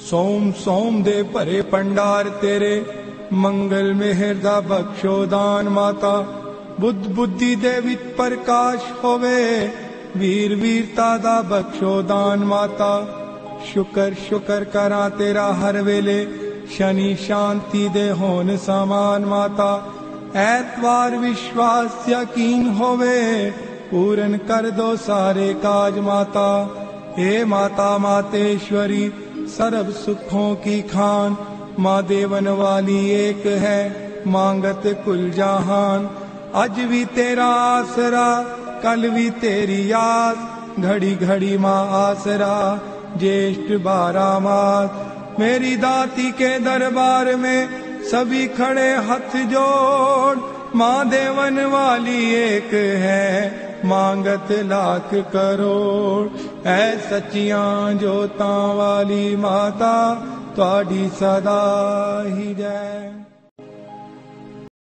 सोम सोम दे भरे भंडार तेरे, मंगल मेहर दा बख्शो दान माता। बुद्ध बुद्धि दे विच प्रकाश होवे, वीर वीरता दा बख्शो दान माता। शुकर शुकर करा तेरा हर वेले, शनि शांति दे होन समान माता। ऐतवार विश्वास यकीन होवे, पूरन कर दो सारे काज माता। हे माता मातेश्वरी सर्व सुखों की खान, माँ देवन वाली एक है मांगत कुल जहान। आज भी तेरा आसरा कल भी तेरी आस, घड़ी घड़ी माँ आसरा ज्येष्ठ 12 मास। मेरी दाती के दरबार में सभी खड़े हाथ जोड़, माँ देवन वाली एक है मांगत लाख करोड़। ऐ सच्चियां जोतां वाली माता, त्वाडी सदा ही जय।